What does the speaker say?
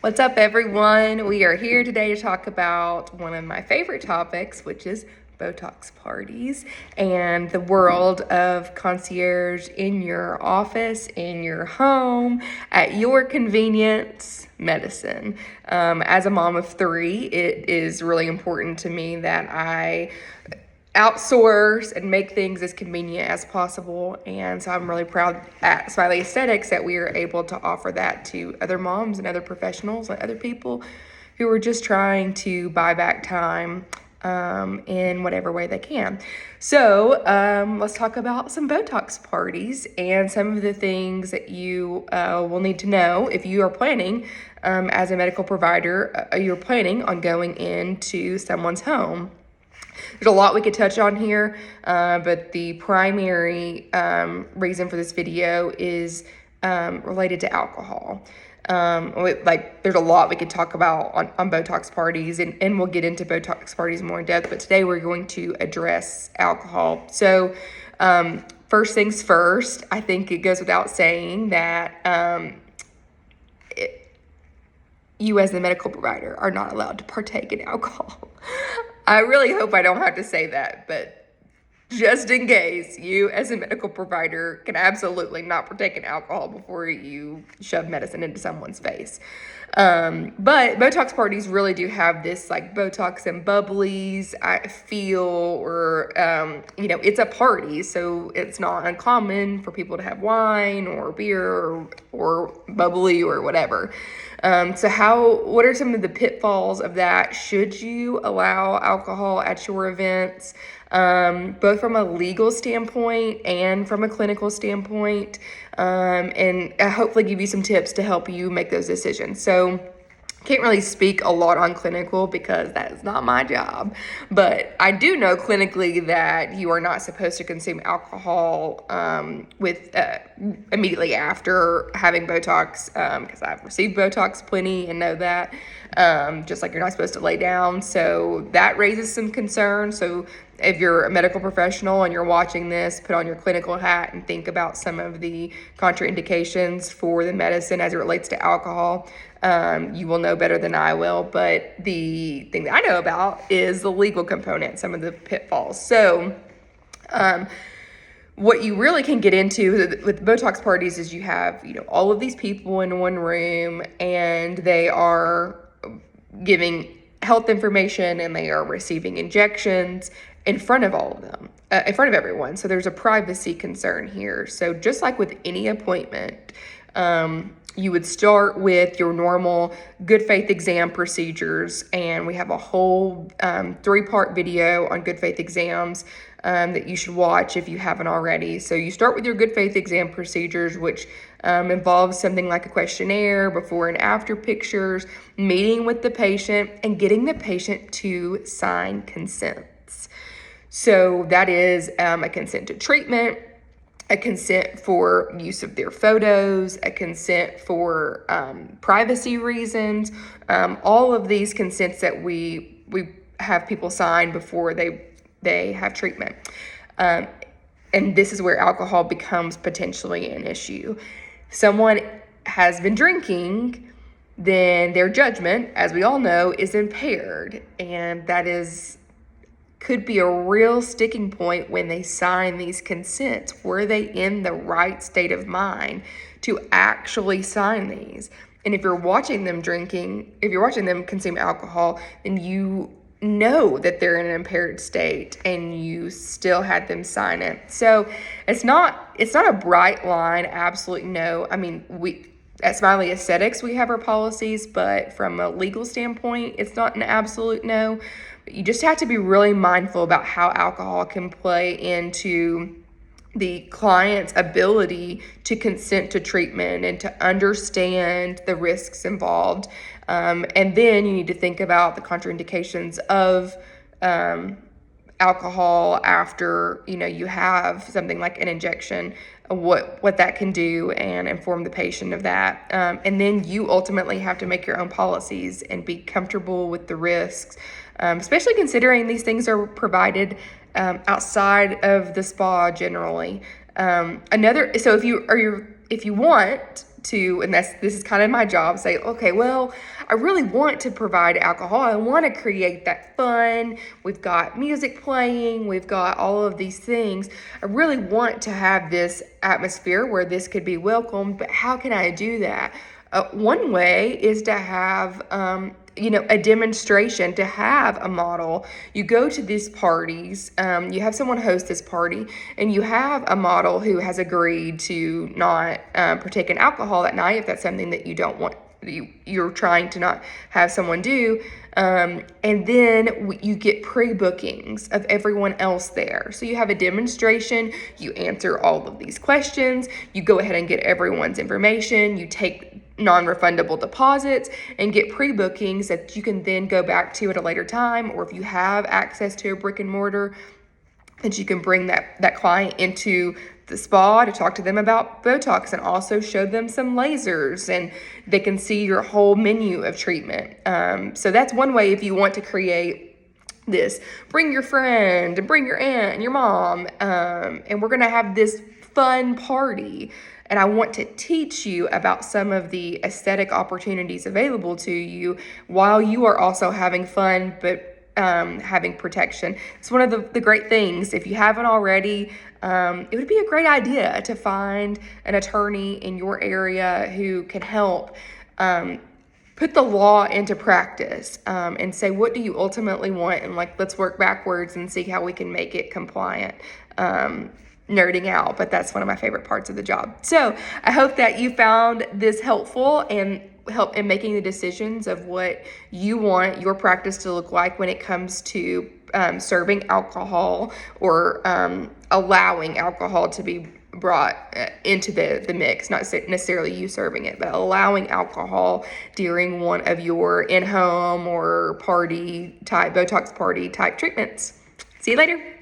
What's up, everyone? We are here today to talk about one of my favorite topics, which is Botox parties and the world of concierge in your office, in your home, at your convenience medicine. As a mom of three, it is really important to me that I outsource and make things as convenient as possible. And so I'm really proud at Smiley Aesthetics that we are able to offer that to other moms and other professionals and other people who are just trying to buy back time in whatever way they can. So let's talk about some Botox parties and some of the things that you will need to know if you are planning as a medical provider, you're planning on going into someone's home. There's a lot we could touch on here, but the primary reason for this video is related to alcohol. There's a lot we could talk about on Botox parties, and we'll get into Botox parties more in depth, but today we're going to address alcohol. So first things first, I think it goes without saying that you as the medical provider are not allowed to partake in alcohol. I really hope I don't have to say that, but just in case, you as a medical provider can absolutely not partake in alcohol before you shove medicine into someone's face. But Botox parties really do have this like Botox and bubblies, I feel, or, it's a party. So it's not uncommon for people to have wine or beer or bubbly or whatever. What are some of the pitfalls of that? Should you allow alcohol at your events? Both from a legal standpoint and from a clinical standpoint, and hopefully give you some tips to help you make those decisions. So can't really speak a lot on clinical because that is not my job, but I do know clinically that you are not supposed to consume alcohol immediately after having Botox, because I've received Botox plenty and know that, just like you're not supposed to lay down. So that raises some concern. So if you're a medical professional and you're watching this, put on your clinical hat and think about some of the contraindications for the medicine as it relates to alcohol. You will know better than I will, but the thing that I know about is the legal component, some of the pitfalls. So what you really can get into with Botox parties is you have, all of these people in one room and they are giving health information and they are receiving injections in front of all of them, in front of everyone. So there's a privacy concern here. So just like with any appointment, you would start with your normal good faith exam procedures, and we have a whole 3-part video on good faith exams that you should watch if you haven't already. So you start with your good faith exam procedures, which involves something like a questionnaire, before and after pictures, meeting with the patient, and getting the patient to sign consents. So that is a consent to treatment, a consent for use of their photos, a consent for privacy reasons, all of these consents that we have people sign before they have treatment. And this is where alcohol becomes potentially an issue. If someone has been drinking, then their judgment, as we all know, is impaired, and that could be a real sticking point when they sign these consents. Were they in the right state of mind to actually sign these? And if you're watching them consume alcohol, then you know that they're in an impaired state and you still had them sign it. So it's not a bright line, absolutely no. I mean, we at Smiley Aesthetics, we have our policies, but from a legal standpoint, it's not an absolute no. But you just have to be really mindful about how alcohol can play into the client's ability to consent to treatment and to understand the risks involved. And then you need to think about the contraindications of alcohol after you have something like an injection, what that can do, and inform the patient of that. And then you ultimately have to make your own policies and be comfortable with the risks, especially considering these things are provided outside of the spa generally. If you want to, and this is kind of my job, say, okay, well, I really want to provide alcohol. I want to create that fun. We've got music playing. We've got all of these things. I really want to have this atmosphere where this could be welcomed, but how can I do that? One way is to have, a demonstration, to have a model. You go to these parties, you have someone host this party, and you have a model who has agreed to not partake in alcohol that night if that's something that you don't want. You're trying to not have someone do, and then you get pre-bookings of everyone else there. So you have a demonstration, you answer all of these questions, you go ahead and get everyone's information, you take non-refundable deposits and get pre-bookings that you can then go back to at a later time, or if you have access to a brick and mortar, that you can bring that client into the spa to talk to them about Botox and also show them some lasers, and they can see your whole menu of treatment. So that's one way if you want to create this. Bring your friend and bring your aunt and your mom, and we're gonna have this fun party. And I want to teach you about some of the aesthetic opportunities available to you while you are also having fun, but having protection. It's one of the great things. If you haven't already, it would be a great idea to find an attorney in your area who can help put the law into practice, and say, what do you ultimately want? And let's work backwards and see how we can make it compliant. Nerding out, but that's one of my favorite parts of the job. So I hope that you found this helpful and help in making the decisions of what you want your practice to look like when it comes to serving alcohol, or allowing alcohol to be brought into the mix, not necessarily you serving it, but allowing alcohol during one of your in-home or party type, Botox party type treatments. See you later.